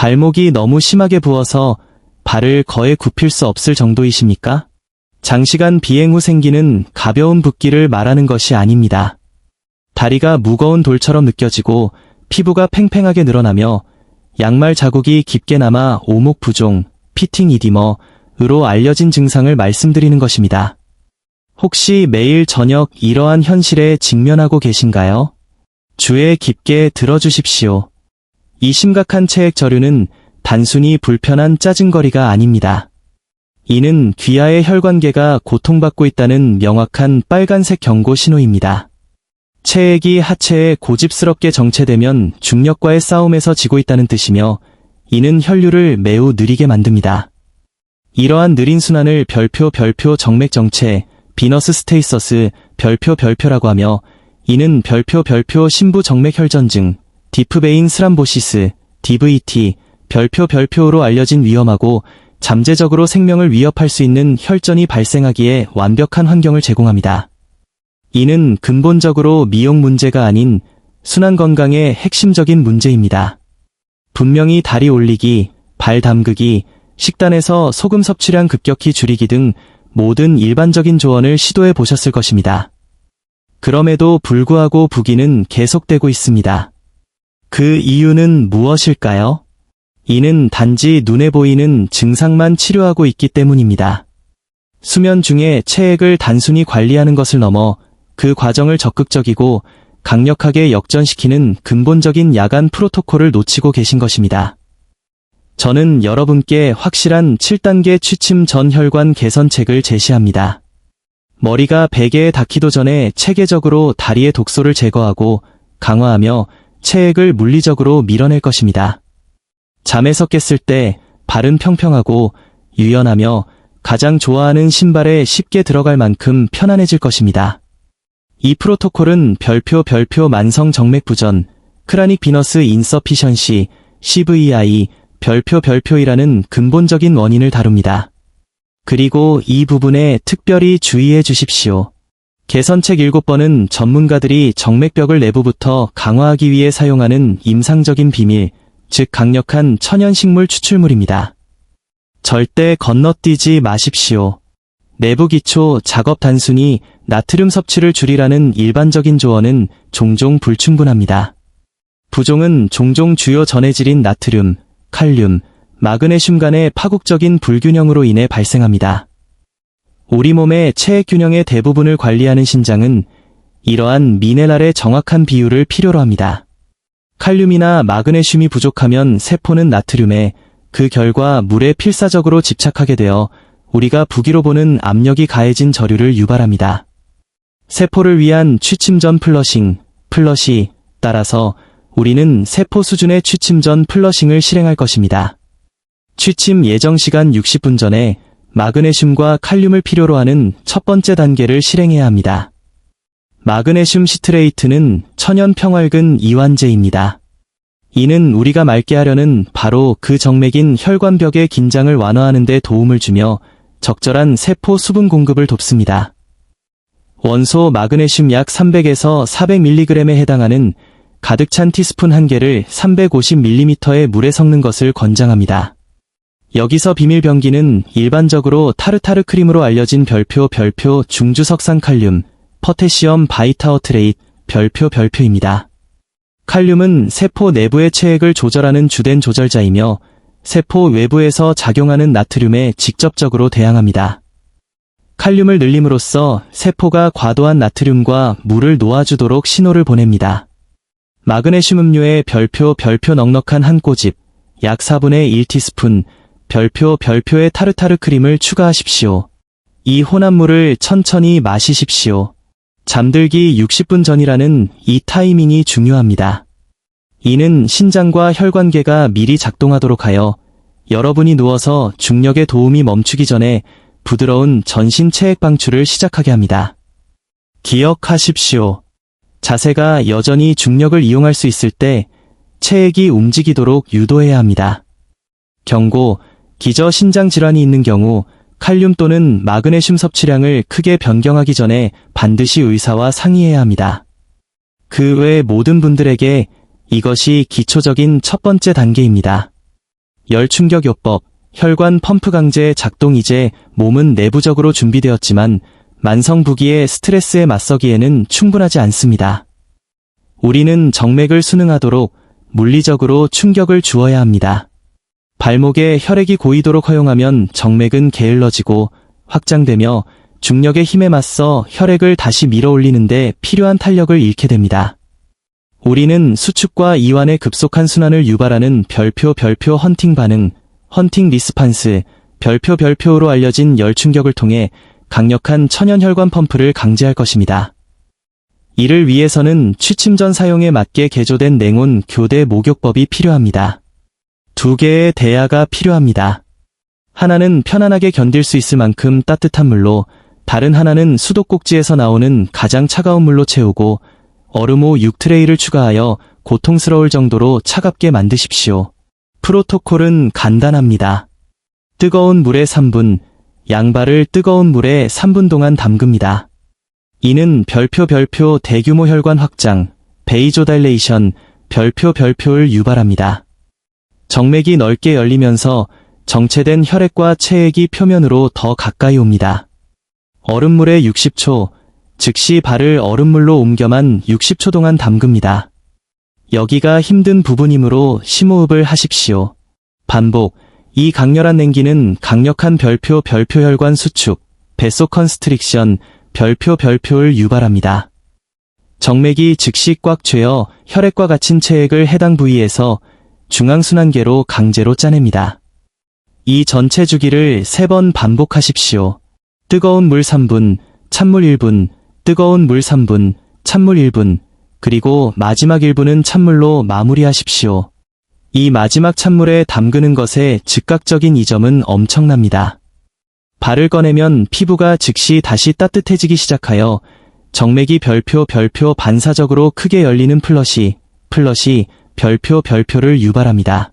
발목이 너무 심하게 부어서 발을 거의 굽힐 수 없을 정도이십니까? 장시간 비행 후 생기는 가벼운 붓기를 말하는 것이 아닙니다. 다리가 무거운 돌처럼 느껴지고 피부가 팽팽하게 늘어나며 양말 자국이 깊게 남아 오목 부종, 피팅 이디머로 알려진 증상을 말씀드리는 것입니다. 혹시 매일 저녁 이러한 현실에 직면하고 계신가요? 주의 깊게 들어주십시오. 이 심각한 체액 저류는 단순히 불편한 짜증거리가 아닙니다. 이는 귀하의 혈관계가 고통받고 있다는 명확한 빨간색 경고 신호입니다. 체액이 하체에 고집스럽게 정체되면 중력과의 싸움에서 지고 있다는 뜻이며, 이는 혈류를 매우 느리게 만듭니다. 이러한 느린 순환을 별표 정맥 정체, 비너스 스테이서스, 별표라고 하며, 이는 별표 신부 정맥 혈전증, 디프베인 스람보시스, DVT, 별표로 알려진 위험하고 잠재적으로 생명을 위협할 수 있는 혈전이 발생하기에 완벽한 환경을 제공합니다. 이는 근본적으로 미용 문제가 아닌 순환 건강의 핵심적인 문제입니다. 분명히 다리 올리기, 발 담그기, 식단에서 소금 섭취량 급격히 줄이기 등 모든 일반적인 조언을 시도해 보셨을 것입니다. 그럼에도 불구하고 부기는 계속되고 있습니다. 그 이유는 무엇일까요? 이는 단지 눈에 보이는 증상만 치료하고 있기 때문입니다. 수면 중에 체액을 단순히 관리하는 것을 넘어 그 과정을 적극적이고 강력하게 역전시키는 근본적인 야간 프로토콜을 놓치고 계신 것입니다. 저는 여러분께 확실한 7단계 취침 전 혈관 개선책을 제시합니다. 머리가 베개에 닿기도 전에 체계적으로 다리의 독소를 제거하고 강화하며 체액을 물리적으로 밀어낼 것입니다. 잠에서 깼을 때 발은 평평하고 유연하며 가장 좋아하는 신발에 쉽게 들어갈 만큼 편안해질 것입니다. 이 프로토콜은 별표 만성 정맥 부전, 크라닉 비너스 인서피션시, CVI, 별표이라는 근본적인 원인을 다룹니다. 그리고 이 부분에 특별히 주의해 주십시오. 개선책 7번은 전문가들이 정맥벽을 내부부터 강화하기 위해 사용하는 임상적인 비밀, 즉 강력한 천연식물 추출물입니다. 절대 건너뛰지 마십시오. 내부 기초 작업 단순히 나트륨 섭취를 줄이라는 일반적인 조언은 종종 불충분합니다. 부종은 종종 주요 전해질인 나트륨, 칼륨, 마그네슘 간의 파국적인 불균형으로 인해 발생합니다. 우리 몸의 체액 균형의 대부분을 관리하는 신장은 이러한 미네랄의 정확한 비율을 필요로 합니다. 칼륨이나 마그네슘이 부족하면 세포는 나트륨에, 그 결과 물에 필사적으로 집착하게 되어 우리가 부기로 보는 압력이 가해진 저류를 유발합니다. 세포를 위한 취침 전 플러시, 따라서 우리는 세포 수준의 취침 전 플러싱을 실행할 것입니다. 취침 예정 시간 60분 전에 마그네슘과 칼륨을 필요로 하는 첫 번째 단계를 실행해야 합니다. 마그네슘 시트레이트는 천연 평활근 이완제입니다. 이는 우리가 맑게 하려는 바로 그 정맥인 혈관벽의 긴장을 완화하는 데 도움을 주며 적절한 세포 수분 공급을 돕습니다. 원소 마그네슘 약 300에서 400mg에 해당하는 가득 찬 티스푼 1개를 350ml의 물에 섞는 것을 권장합니다. 여기서 비밀 병기는 일반적으로 타르타르 크림으로 알려진 별표 중주석산 칼륨, 포테시엄 바이타어트레이트, 별표입니다. 칼륨은 세포 내부의 체액을 조절하는 주된 조절자이며 세포 외부에서 작용하는 나트륨에 직접적으로 대항합니다. 칼륨을 늘림으로써 세포가 과도한 나트륨과 물을 놓아주도록 신호를 보냅니다. 마그네슘 음료에 별표 넉넉한 한 꼬집, 약 4분의 1티스푼, 별표의 타르타르 크림을 추가하십시오. 이 혼합물을 천천히 마시십시오. 잠들기 60분 전이라는 이 타이밍이 중요합니다. 이는 신장과 혈관계가 미리 작동하도록 하여 여러분이 누워서 중력의 도움이 멈추기 전에 부드러운 전신 체액 방출을 시작하게 합니다. 기억하십시오. 자세가 여전히 중력을 이용할 수 있을 때 체액이 움직이도록 유도해야 합니다. 경고, 기저 신장 질환이 있는 경우 칼륨 또는 마그네슘 섭취량을 크게 변경하기 전에 반드시 의사와 상의해야 합니다. 그 외 모든 분들에게 이것이 기초적인 첫 번째 단계입니다. 열충격요법, 혈관 펌프 강제 작동. 이제 몸은 내부적으로 준비되었지만 만성부기의 스트레스에 맞서기에는 충분하지 않습니다. 우리는 정맥을 순응하도록 물리적으로 충격을 주어야 합니다. 발목에 혈액이 고이도록 허용하면 정맥은 게을러지고 확장되며 중력의 힘에 맞서 혈액을 다시 밀어 올리는데 필요한 탄력을 잃게 됩니다. 우리는 수축과 이완의 급속한 순환을 유발하는 별표 헌팅 반응, 헌팅 리스판스, 별표로 알려진 열충격을 통해 강력한 천연혈관 펌프를 강제할 것입니다. 이를 위해서는 취침 전 사용에 맞게 개조된 냉온 교대 목욕법이 필요합니다. 2개의 대야가 필요합니다. 하나는 편안하게 견딜 수 있을 만큼 따뜻한 물로, 다른 하나는 수도꼭지에서 나오는 가장 차가운 물로 채우고 얼음호 6트레이를 추가하여 고통스러울 정도로 차갑게 만드십시오. 프로토콜은 간단합니다. 뜨거운 물에 3분, 양발을 뜨거운 물에 3분 동안 담급니다. 이는 별표 대규모 혈관 확장, 베이조달레이션, 별표를 유발합니다. 정맥이 넓게 열리면서 정체된 혈액과 체액이 표면으로 더 가까이 옵니다. 얼음물에 60초, 즉시 발을 얼음물로 옮겨만 60초 동안 담급니다. 여기가 힘든 부분이므로 심호흡을 하십시오. 반복. 이 강렬한 냉기는 강력한 별표 혈관 수축, 베소 컨스트릭션, 별표를 유발합니다. 정맥이 즉시 꽉 죄어 혈액과 갇힌 체액을 해당 부위에서 중앙순환계로 강제로 짜냅니다. 이 전체 주기를 3번 반복하십시오. 뜨거운 물 3분, 찬물 1분, 뜨거운 물 3분, 찬물 1분, 그리고 마지막 1분은 찬물로 마무리하십시오. 이 마지막 찬물에 담그는 것의 즉각적인 이점은 엄청납니다. 발을 꺼내면 피부가 즉시 다시 따뜻해지기 시작하여 정맥이 별표 반사적으로 크게 열리는 플러시 별표를 유발합니다.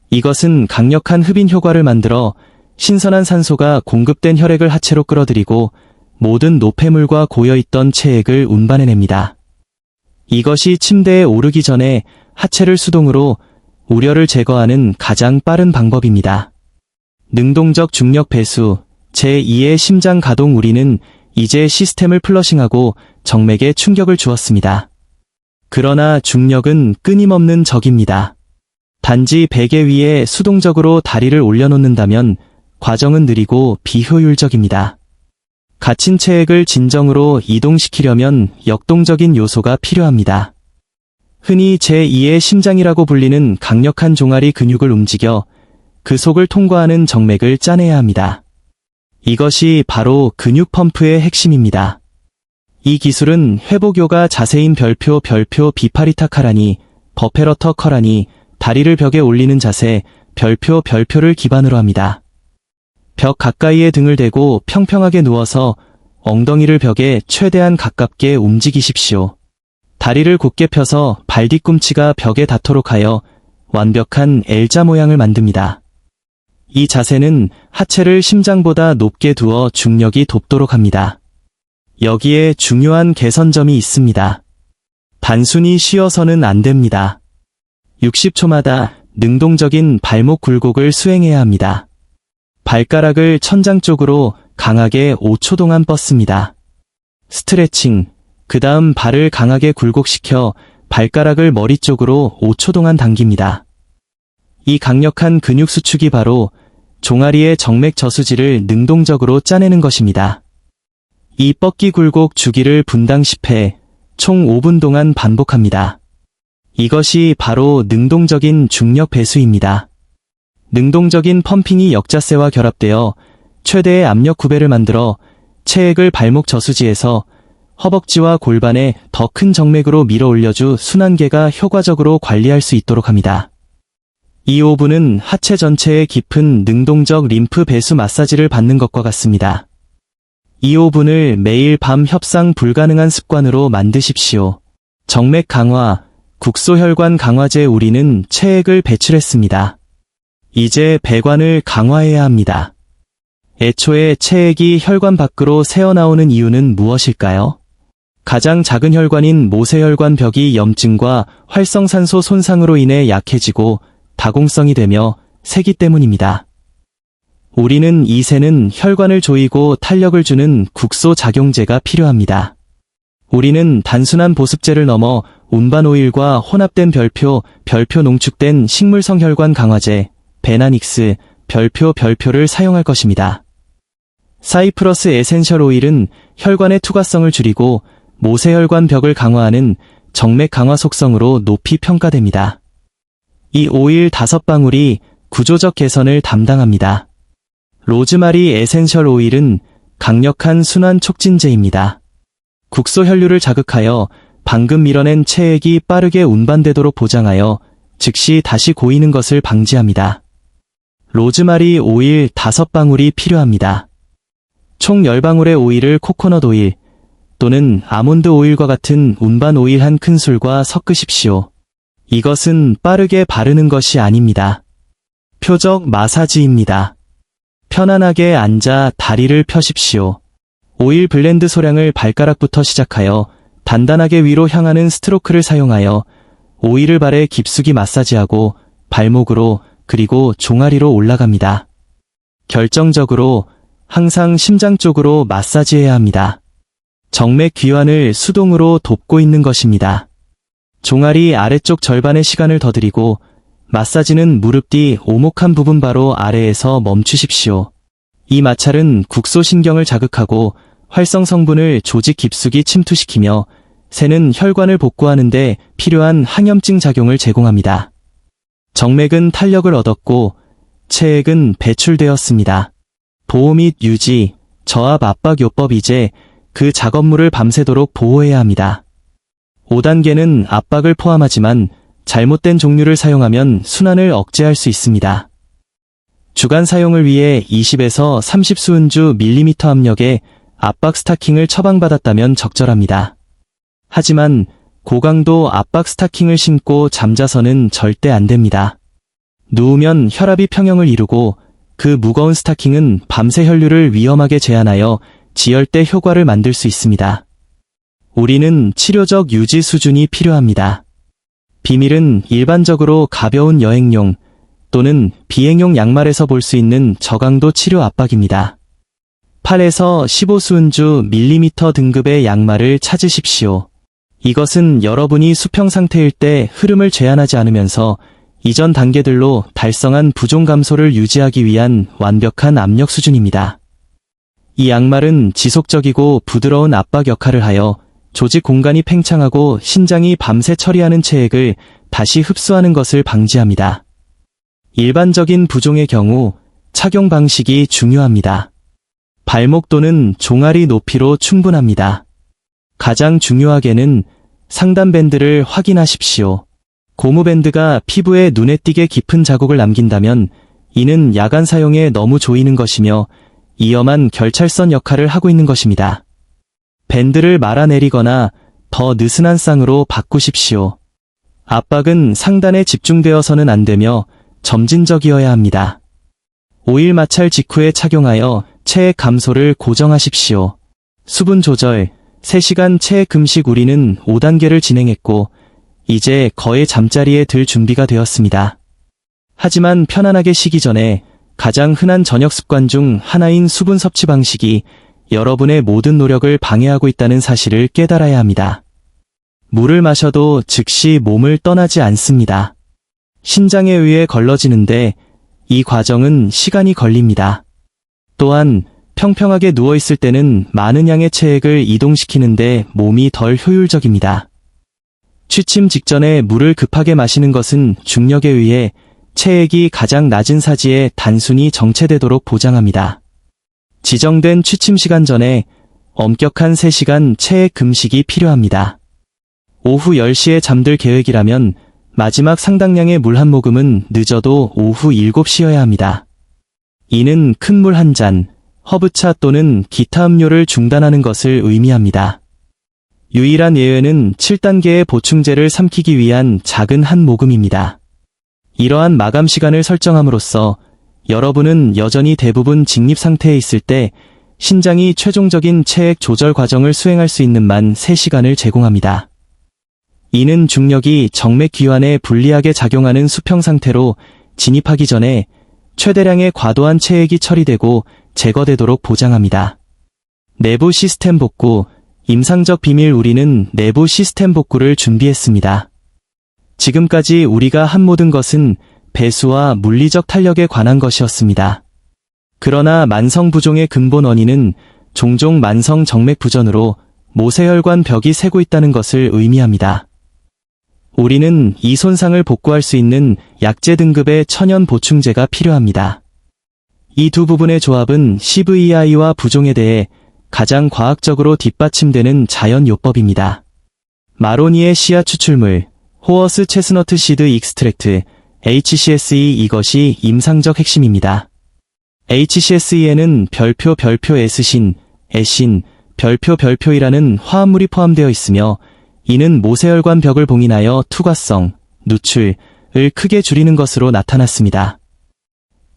이것은 강력한 흡인 효과를 만들어 신선한 산소가 공급된 혈액을 하체로 끌어들이고 모든 노폐물과 고여있던 체액을 운반해냅니다. 이것이 침대에 오르기 전에 하체를 수동으로 우려를 제거하는 가장 빠른 방법입니다. 능동적 중력 배수, 제2의 심장 가동. 우리는 이제 시스템을 플러싱하고 정맥에 충격을 주었습니다. 그러나 중력은 끊임없는 적입니다. 단지 베개 위에 수동적으로 다리를 올려놓는다면 과정은 느리고 비효율적입니다. 갇힌 체액을 진정으로 이동시키려면 역동적인 요소가 필요합니다. 흔히 제2의 심장이라고 불리는 강력한 종아리 근육을 움직여 그 속을 통과하는 정맥을 짜내야 합니다. 이것이 바로 근육 펌프의 핵심입니다. 이 기술은 회복요가 자세인 별표 비파리타 카라니, 버페러터 커라니, 다리를 벽에 올리는 자세, 별표를 기반으로 합니다. 벽 가까이에 등을 대고 평평하게 누워서 엉덩이를 벽에 최대한 가깝게 움직이십시오. 다리를 곧게 펴서 발 뒤꿈치가 벽에 닿도록 하여 완벽한 L자 모양을 만듭니다. 이 자세는 하체를 심장보다 높게 두어 중력이 돕도록 합니다. 여기에 중요한 개선점이 있습니다. 단순히 쉬어서는 안 됩니다. 60초마다 능동적인 발목 굴곡을 수행해야 합니다. 발가락을 천장 쪽으로 강하게 5초 동안 뻗습니다. 스트레칭, 그 다음 발을 강하게 굴곡시켜 발가락을 머리 쪽으로 5초 동안 당깁니다. 이 강력한 근육 수축이 바로 종아리의 정맥 저수지를 능동적으로 짜내는 것입니다. 이 뻗기 굴곡 주기를 분당 10회, 총 5분 동안 반복합니다. 이것이 바로 능동적인 중력 배수입니다. 능동적인 펌핑이 역자세와 결합되어 최대의 압력 구배를 만들어 체액을 발목 저수지에서 허벅지와 골반에 더 큰 정맥으로 밀어 올려주 순환계가 효과적으로 관리할 수 있도록 합니다. 이 5분은 하체 전체에 깊은 능동적 림프 배수 마사지를 받는 것과 같습니다. 이 5분을 매일 밤 협상 불가능한 습관으로 만드십시오. 정맥 강화, 국소혈관 강화제. 우리는 체액을 배출했습니다. 이제 배관을 강화해야 합니다. 애초에 체액이 혈관 밖으로 새어나오는 이유는 무엇일까요? 가장 작은 혈관인 모세혈관 벽이 염증과 활성산소 손상으로 인해 약해지고 다공성이 되며 세기 때문입니다. 우리는 이 새는 혈관을 조이고 탄력을 주는 국소 작용제가 필요합니다. 우리는 단순한 보습제를 넘어 운반 오일과 혼합된 별표 농축된 식물성 혈관 강화제, 베나닉스, 별표를 사용할 것입니다. 사이프러스 에센셜 오일은 혈관의 투과성을 줄이고 모세혈관 벽을 강화하는 정맥 강화 속성으로 높이 평가됩니다. 이 오일 5방울이 구조적 개선을 담당합니다. 로즈마리 에센셜 오일은 강력한 순환 촉진제입니다. 국소 혈류를 자극하여 방금 밀어낸 체액이 빠르게 운반되도록 보장하여 즉시 다시 고이는 것을 방지합니다. 로즈마리 오일 5방울이 필요합니다. 총 10방울의 오일을 코코넛 오일 또는 아몬드 오일과 같은 운반 오일 한 큰술과 섞으십시오. 이것은 빠르게 바르는 것이 아닙니다. 표적 마사지입니다. 편안하게 앉아 다리를 펴십시오. 오일 블렌드 소량을 발가락부터 시작하여 단단하게 위로 향하는 스트로크를 사용하여 오일을 발에 깊숙이 마사지하고 발목으로 그리고 종아리로 올라갑니다. 결정적으로 항상 심장 쪽으로 마사지해야 합니다. 정맥 귀환을 수동으로 돕고 있는 것입니다. 종아리 아래쪽 절반의 시간을 더 드리고 마사지는 무릎 뒤 오목한 부분 바로 아래에서 멈추십시오. 이 마찰은 국소신경을 자극하고 활성 성분을 조직 깊숙이 침투시키며 새는 혈관을 복구하는 데 필요한 항염증 작용을 제공합니다. 정맥은 탄력을 얻었고 체액은 배출되었습니다. 보호 및 유지, 저압 압박 요법 이제 그 작업물을 밤새도록 보호해야 합니다. 5단계는 압박을 포함하지만 잘못된 종류를 사용하면 순환을 억제할 수 있습니다. 주간 사용을 위해 20에서 30 수은주 밀리미터 압력의 압박 스타킹을 처방받았다면 적절합니다. 하지만 고강도 압박 스타킹을 신고 잠자서는 절대 안 됩니다. 누우면 혈압이 평형을 이루고 그 무거운 스타킹은 밤새 혈류를 위험하게 제한하여 지혈대 효과를 만들 수 있습니다. 우리는 치료적 유지 수준이 필요합니다. 비밀은 일반적으로 가벼운 여행용 또는 비행용 양말에서 볼 수 있는 저강도 치료 압박입니다. 8에서 15수은주 밀리미터 등급의 양말을 찾으십시오. 이것은 여러분이 수평 상태일 때 흐름을 제한하지 않으면서 이전 단계들로 달성한 부종 감소를 유지하기 위한 완벽한 압력 수준입니다. 이 양말은 지속적이고 부드러운 압박 역할을 하여 조직 공간이 팽창하고 신장이 밤새 처리하는 체액을 다시 흡수하는 것을 방지합니다. 일반적인 부종의 경우 착용 방식이 중요합니다. 발목 또는 종아리 높이로 충분합니다. 가장 중요하게는 상단 밴드를 확인하십시오. 고무 밴드가 피부에 눈에 띄게 깊은 자국을 남긴다면 이는 야간 사용에 너무 조이는 것이며 위험한 결찰선 역할을 하고 있는 것입니다. 밴드를 말아내리거나 더 느슨한 쌍으로 바꾸십시오. 압박은 상단에 집중되어서는 안 되며 점진적이어야 합니다. 오일 마찰 직후에 착용하여 체액 감소를 고정하십시오. 수분 조절, 3시간 체액 금식. 우리는 5단계를 진행했고 이제 거의 잠자리에 들 준비가 되었습니다. 하지만 편안하게 쉬기 전에 가장 흔한 저녁 습관 중 하나인 수분 섭취 방식이 여러분의 모든 노력을 방해하고 있다는 사실을 깨달아야 합니다. 물을 마셔도 즉시 몸을 떠나지 않습니다. 신장에 의해 걸러지는데 이 과정은 시간이 걸립니다. 또한 평평하게 누워있을 때는 많은 양의 체액을 이동시키는데 몸이 덜 효율적입니다. 취침 직전에 물을 급하게 마시는 것은 중력에 의해 체액이 가장 낮은 사지에 단순히 정체되도록 보장합니다. 지정된 취침 시간 전에 엄격한 3시간 체액 금식이 필요합니다. 오후 10시에 잠들 계획이라면 마지막 상당량의 물 한 모금은 늦어도 오후 7시여야 합니다. 이는 큰 물 한 잔, 허브차 또는 기타 음료를 중단하는 것을 의미합니다. 유일한 예외는 7단계의 보충제를 삼키기 위한 작은 한 모금입니다. 이러한 마감 시간을 설정함으로써 여러분은 여전히 대부분 직립 상태에 있을 때 신장이 최종적인 체액 조절 과정을 수행할 수 있는 만 3시간을 제공합니다. 이는 중력이 정맥 기환에 불리하게 작용하는 수평 상태로 진입하기 전에 최대량의 과도한 체액이 처리되고 제거되도록 보장합니다. 내부 시스템 복구, 임상적 비밀. 우리는 내부 시스템 복구를 준비했습니다. 지금까지 우리가 한 모든 것은 배수와 물리적 탄력에 관한 것이었습니다. 그러나 만성 부종의 근본 원인은 종종 만성 정맥 부전으로 모세혈관 벽이 새고 있다는 것을 의미합니다. 우리는 이 손상을 복구할 수 있는 약제 등급의 천연 보충제가 필요합니다. 이 두 부분의 조합은 CVI와 부종에 대해 가장 과학적으로 뒷받침되는 자연 요법입니다. 마로니의 씨앗 추출물, 호어스 체스너트 시드 익스트랙트, HCSE. 이것이 임상적 핵심입니다. HCSE에는 별표 에스신, 에신, 별표이라는 화합물이 포함되어 있으며 이는 모세혈관 벽을 봉인하여 투과성, 누출을 크게 줄이는 것으로 나타났습니다.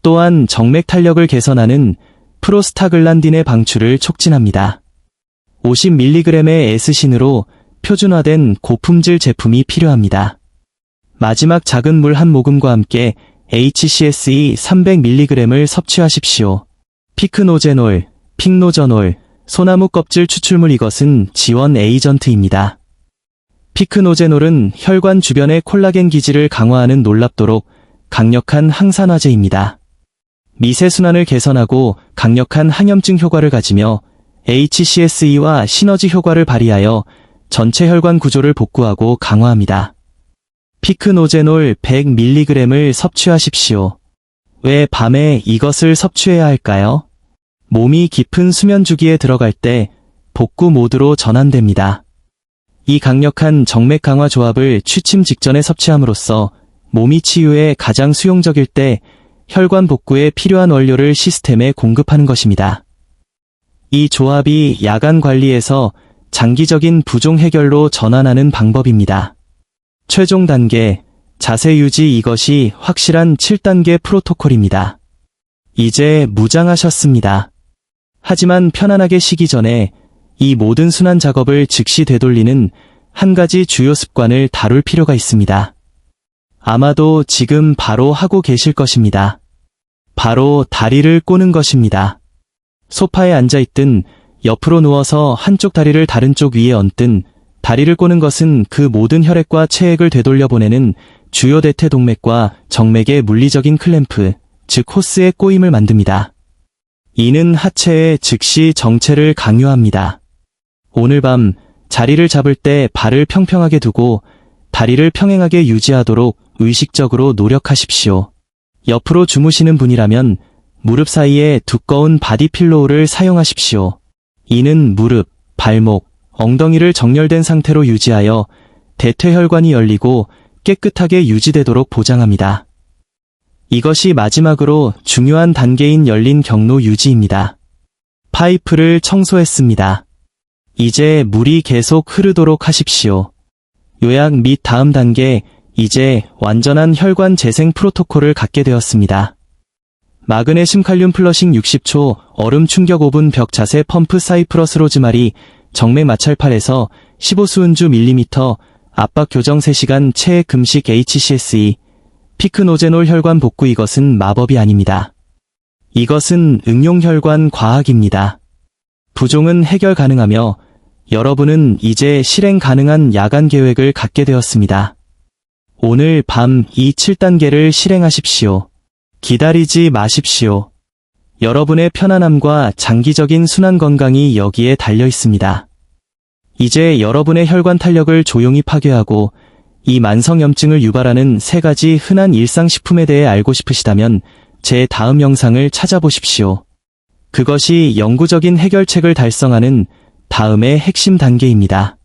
또한 정맥 탄력을 개선하는 프로스타글란딘의 방출을 촉진합니다. 50mg의 에스신으로 표준화된 고품질 제품이 필요합니다. 마지막 작은 물 한 모금과 함께 HCSE 300mg을 섭취하십시오. 피크노제놀, 픽노저놀, 소나무 껍질 추출물. 이것은 지원 에이전트입니다. 피크노제놀은 혈관 주변의 콜라겐 기질을 강화하는 놀랍도록 강력한 항산화제입니다. 미세순환을 개선하고 강력한 항염증 효과를 가지며 HCSE와 시너지 효과를 발휘하여 전체 혈관 구조를 복구하고 강화합니다. 피크노제놀 100mg을 섭취하십시오. 왜 밤에 이것을 섭취해야 할까요? 몸이 깊은 수면 주기에 들어갈 때 복구 모드로 전환됩니다. 이 강력한 정맥 강화 조합을 취침 직전에 섭취함으로써 몸이 치유에 가장 수용적일 때 혈관 복구에 필요한 원료를 시스템에 공급하는 것입니다. 이 조합이 야간 관리에서 장기적인 부종 해결로 전환하는 방법입니다. 최종 단계, 자세 유지. 이것이 확실한 7단계 프로토콜입니다. 이제 무장하셨습니다. 하지만 편안하게 쉬기 전에 이 모든 순환 작업을 즉시 되돌리는 한 가지 주요 습관을 다룰 필요가 있습니다. 아마도 지금 바로 하고 계실 것입니다. 바로 다리를 꼬는 것입니다. 소파에 앉아있든 옆으로 누워서 한쪽 다리를 다른 쪽 위에 얹든 다리를 꼬는 것은 그 모든 혈액과 체액을 되돌려 보내는 주요 대퇴동맥과 정맥의 물리적인 클램프, 즉 호스의 꼬임을 만듭니다. 이는 하체에 즉시 정체를 강요합니다. 오늘 밤 자리를 잡을 때 발을 평평하게 두고 다리를 평행하게 유지하도록 의식적으로 노력하십시오. 옆으로 주무시는 분이라면 무릎 사이에 두꺼운 바디필로우를 사용하십시오. 이는 무릎, 발목, 엉덩이를 정렬된 상태로 유지하여 대퇴혈관이 열리고 깨끗하게 유지되도록 보장합니다. 이것이 마지막으로 중요한 단계인 열린 경로 유지입니다. 파이프를 청소했습니다. 이제 물이 계속 흐르도록 하십시오. 요약 및 다음 단계, 이제 완전한 혈관 재생 프로토콜을 갖게 되었습니다. 마그네슘 칼륨 플러싱 60초, 얼음 충격 5분 벽 자세 펌프 사이프러스 로즈마리, 정맥 마찰 8에서 15수은주 밀리미터, 압박 교정 3시간 체액 금식 HCSE, 피크노제놀 혈관 복구. 이것은 마법이 아닙니다. 이것은 응용 혈관 과학입니다. 부종은 해결 가능하며 여러분은 이제 실행 가능한 야간 계획을 갖게 되었습니다. 오늘 밤 이 7단계를 실행하십시오. 기다리지 마십시오. 여러분의 편안함과 장기적인 순환 건강이 여기에 달려 있습니다. 이제 여러분의 혈관 탄력을 조용히 파괴하고 이 만성염증을 유발하는 3가지 흔한 일상식품에 대해 알고 싶으시다면 제 다음 영상을 찾아보십시오. 그것이 영구적인 해결책을 달성하는 다음의 핵심 단계입니다.